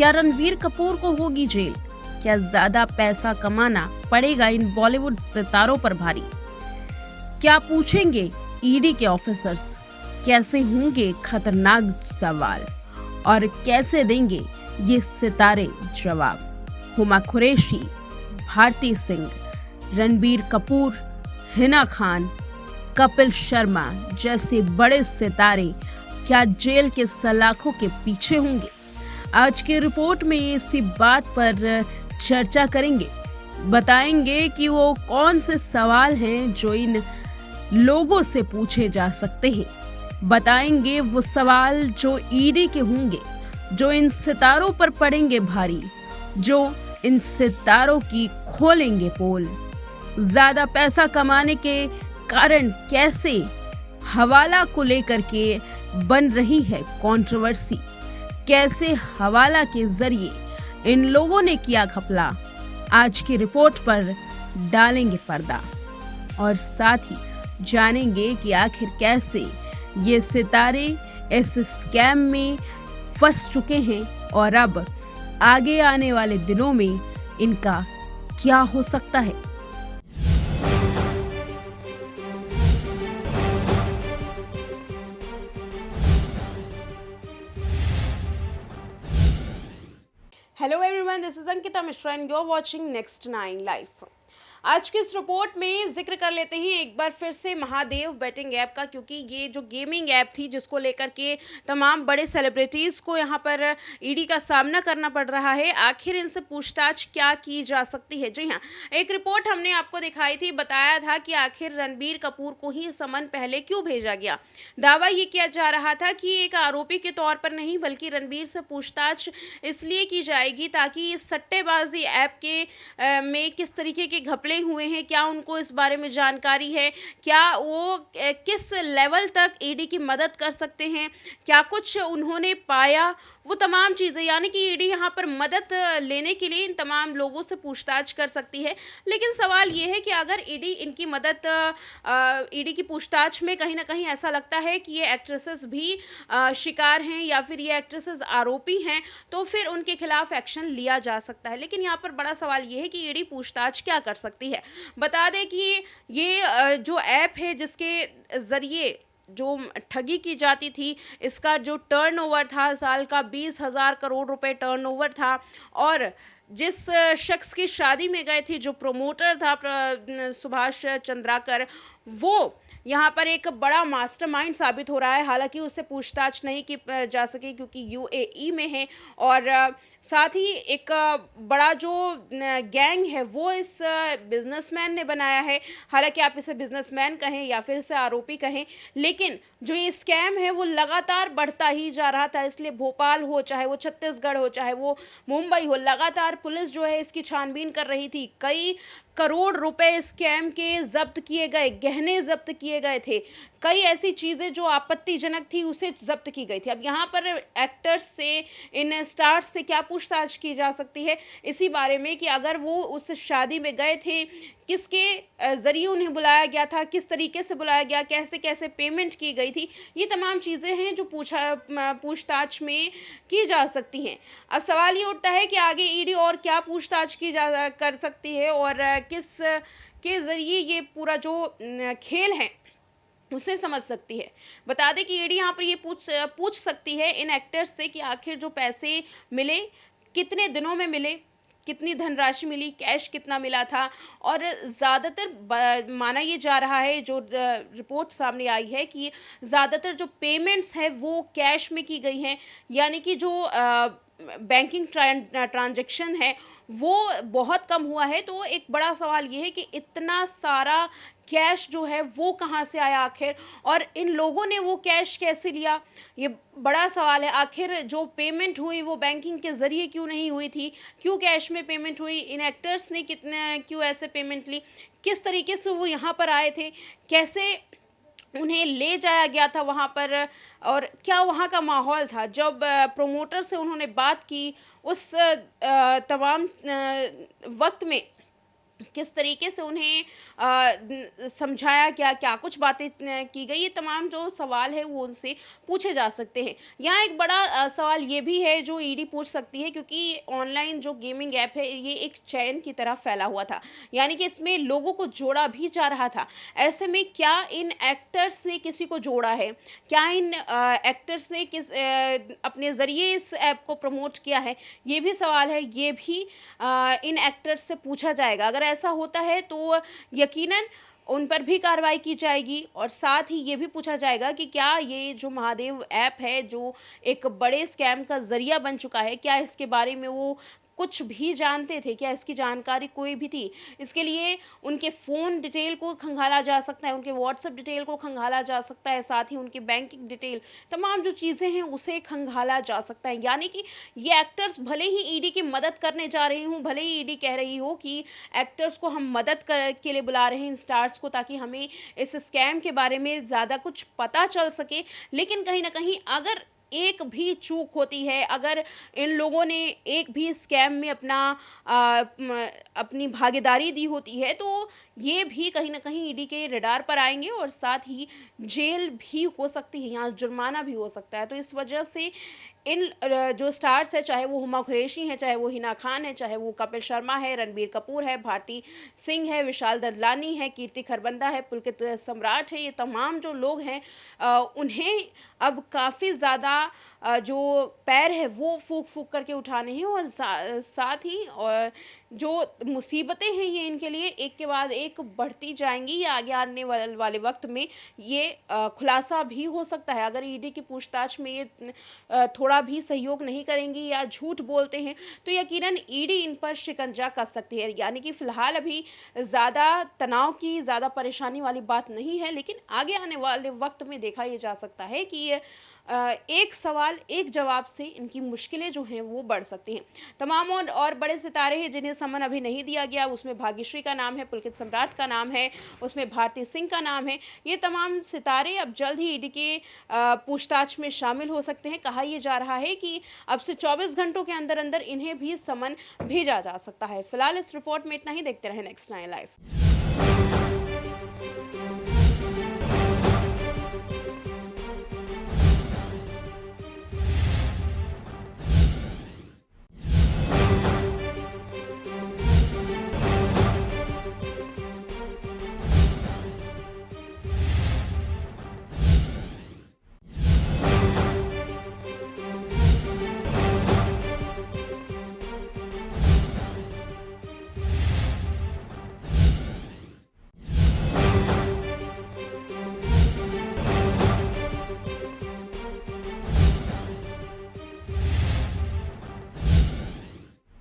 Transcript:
क्या रणवीर कपूर को होगी जेल? क्या ज्यादा पैसा कमाना पड़ेगा इन बॉलीवुड सितारों पर भारी? क्या पूछेंगे ईडी के ऑफिसर्स? कैसे होंगे खतरनाक सवाल और कैसे देंगे ये सितारे जवाब? हुमा कुरैशी, भारती सिंह, रणबीर कपूर, हिना खान, कपिल शर्मा जैसे बड़े सितारे क्या जेल के सलाखों के पीछे होंगे? आज की रिपोर्ट में इसी बात पर चर्चा करेंगे। बताएंगे कि वो कौन से सवाल हैं जो इन लोगों से पूछे जा सकते हैं। बताएंगे वो सवाल जो ईडी के होंगे, जो इन सितारों पर पड़ेंगे भारी, जो इन सितारों की खोलेंगे पोल। ज्यादा पैसा कमाने के कारण कैसे हवाला को लेकर के बन रही है कंट्रोवर्सी? कैसे हवाला के जरिए इन लोगों ने किया घपला? आज की रिपोर्ट पर डालेंगे पर्दा और साथ ही जानेंगे कि आखिर कैसे ये सितारे इस स्कैम में फंस चुके हैं और अब आगे आने वाले दिनों में इनका क्या हो सकता है। Hello everyone, this is Ankita Mishra and you are watching next 9 live. आज की इस रिपोर्ट में जिक्र कर लेते हैं एक बार फिर से महादेव बेटिंग ऐप का, क्योंकि ये जो गेमिंग ऐप थी जिसको लेकर के तमाम बड़े सेलिब्रिटीज़ को यहाँ पर ईडी का सामना करना पड़ रहा है। आखिर इनसे पूछताछ क्या की जा सकती है? जी हाँ, एक रिपोर्ट हमने आपको दिखाई थी, बताया था कि आखिर रणबीर कपूर को ही समन पहले क्यों भेजा गया। दावा ये किया जा रहा था कि एक आरोपी के तौर पर नहीं बल्कि रणबीर से पूछताछ इसलिए की जाएगी ताकि इस सट्टेबाजी ऐप के में किस तरीके के घपले हुए हैं, क्या उनको इस बारे में जानकारी है, क्या वो किस लेवल तक ईडी की मदद कर सकते हैं, क्या कुछ उन्होंने पाया, वो तमाम चीज़ें, यानी कि ईडी यहाँ पर मदद लेने के लिए इन तमाम लोगों से पूछताछ कर सकती है। लेकिन सवाल ये है कि अगर ईडी इनकी मदद ईडी की पूछताछ में कहीं ना कहीं ऐसा लगता है कि ये एक्ट्रेसेस भी शिकार हैं या फिर ये एक्ट्रेसेस आरोपी हैं, तो फिर उनके खिलाफ एक्शन लिया जा सकता है। लेकिन यहाँ पर बड़ा सवाल ये है कि ईडी पूछताछ क्या कर सकती है। बता दें कि ये जो ऐप है जिसके जरिए जो ठगी की जाती थी, इसका जो टर्नओवर था साल का 20,000 करोड़ रुपए टर्नओवर था, और जिस शख्स की शादी में गए थे जो प्रोमोटर था सुभाष चंद्राकर, वो यहाँ पर एक बड़ा मास्टरमाइंड साबित हो रहा है। हालांकि उससे पूछताछ नहीं की जा सकी क्योंकि यूएई में है, और साथ ही एक बड़ा जो गैंग है वो इस बिजनेसमैन ने बनाया है। हालांकि आप इसे बिजनेसमैन कहें या फिर इसे आरोपी कहें, लेकिन जो ये स्कैम है वो लगातार बढ़ता ही जा रहा था। इसलिए भोपाल हो, चाहे वो छत्तीसगढ़ हो, चाहे वो मुंबई हो, लगातार पुलिस जो है इसकी छानबीन कर रही थी। कई करोड़ रुपए स्कैम के जब्त किए गए, गहने जब्त किए गए थे, कई ऐसी चीज़ें जो आपत्तिजनक थी उसे जब्त की गई थी। अब यहाँ पर एक्टर्स से, इन स्टार्स से क्या पूछताछ की जा सकती है इसी बारे में कि अगर वो उस शादी में गए थे, किसके ज़रिए उन्हें बुलाया गया था, किस तरीके से बुलाया गया, कैसे कैसे पेमेंट की गई थी, ये तमाम चीज़ें हैं जो पूछताछ में की जा सकती हैं। अब सवाल ये उठता है कि आगे ईडी और क्या पूछताछ की जा कर सकती है और किस के ज़रिए ये पूरा जो खेल है उसे समझ सकती है। बता दें कि ईडी यहाँ पर ये पूछ सकती है इन एक्टर्स से कि आखिर जो पैसे मिले कितने दिनों में मिले, कितनी धनराशि मिली, कैश कितना मिला था, और ज़्यादातर माना ये जा रहा है, जो रिपोर्ट सामने आई है कि ज़्यादातर जो पेमेंट्स हैं वो कैश में की गई हैं, यानी कि जो बैंकिंग ट्रांजैक्शन है वो बहुत कम हुआ है। तो एक बड़ा सवाल ये है कि इतना सारा कैश जो है वो कहाँ से आया आखिर, और इन लोगों ने वो कैश कैसे लिया, ये बड़ा सवाल है। आखिर जो पेमेंट हुई वो बैंकिंग के ज़रिए क्यों नहीं हुई थी, क्यों कैश में पेमेंट हुई, इन एक्टर्स ने कितने क्यों ऐसे पेमेंट ली, किस तरीके से वो यहाँ पर आए थे, कैसे उन्हें ले जाया गया था वहाँ पर, और क्या वहाँ का माहौल था जब प्रोमोटर से उन्होंने बात की। उस तमाम वक्त में किस तरीके से उन्हें समझाया गया, क्या कुछ बातें की गई, ये तमाम जो सवाल है वो उनसे पूछे जा सकते हैं। यहाँ एक बड़ा सवाल ये भी है जो ईडी पूछ सकती है, क्योंकि ऑनलाइन जो गेमिंग ऐप है ये एक चैन की तरह फैला हुआ था, यानी कि इसमें लोगों को जोड़ा भी जा रहा था। ऐसे में क्या इन एक्टर्स ने किसी को जोड़ा है, क्या इन एक्टर्स ने अपने ज़रिए इस ऐप को प्रमोट किया है, ये भी सवाल है, ये भी इन एक्टर्स से पूछा जाएगा। अगर ऐसा होता है तो यकीनन उन पर भी कार्रवाई की जाएगी, और साथ ही ये भी पूछा जाएगा कि क्या ये जो महादेव ऐप है, जो एक बड़े स्कैम का ज़रिया बन चुका है, क्या इसके बारे में वो कुछ भी जानते थे, क्या इसकी जानकारी कोई भी थी? इसके लिए उनके फ़ोन डिटेल को खंगाला जा सकता है, उनके व्हाट्सएप डिटेल को खंगाला जा सकता है, साथ ही उनकी बैंकिंग डिटेल, तमाम जो चीज़ें हैं उसे खंगाला जा सकता है। यानी कि ये एक्टर्स भले ही ईडी की मदद करने जा रही हूँ, भले ही ईडी कह रही हो कि एक्टर्स को हम मदद के लिए बुला रहे हैं, इन स्टार्स को, ताकि हमें इस स्कैम के बारे में ज़्यादा कुछ पता चल सके, लेकिन कहीं ना कहीं अगर एक भी चूक होती है, अगर इन लोगों ने एक भी स्कैम में अपनी भागीदारी दी होती है, तो ये भी कहीं ना कहीं ईडी के रडार पर आएंगे, और साथ ही जेल भी हो सकती है, यहाँ जुर्माना भी हो सकता है। तो इस वजह से इन जो स्टार्स है, चाहे वो हुमा कुरैशी हैं, चाहे वो हिना खान है, चाहे वो कपिल शर्मा है, रणबीर कपूर है, भारती सिंह है, विशाल ददलानी है, कीर्ति खरबंदा है, पुलकित सम्राट है, ये तमाम जो लोग हैं उन्हें अब काफ़ी ज़्यादा जो पैर है वो फूक फूक करके उठाने हैं, और साथ ही और जो मुसीबतें हैं ये इनके लिए एक के बाद एक बढ़ती जाएंगी। या आगे आने वाले वक्त में ये खुलासा भी हो सकता है। अगर ईडी की पूछताछ में ये थोड़ा भी सहयोग नहीं करेंगी या झूठ बोलते हैं, तो यकीनन ईडी इन पर शिकंजा कस सकती है। यानी कि फ़िलहाल अभी ज़्यादा तनाव की, ज़्यादा परेशानी वाली बात नहीं है, लेकिन आगे आने वाले वक्त में देखा ये जा सकता है कि ये एक सवाल एक जवाब से इनकी मुश्किलें जो हैं वो बढ़ सकती हैं। तमाम और बड़े सितारे हैं जिन्हें समन अभी नहीं दिया गया, उसमें भाग्यश्री का नाम है, पुलकित सम्राट का नाम है, उसमें भारती सिंह का नाम है। ये तमाम सितारे अब जल्द ही ईडी के पूछताछ में शामिल हो सकते हैं। कहा यह जा रहा है कि अब से 24 घंटों के अंदर अंदर इन्हें भी समन भेजा जा सकता है। फिलहाल इस रिपोर्ट में इतना ही। देखते रहें नेक्स्ट 9 लाइव।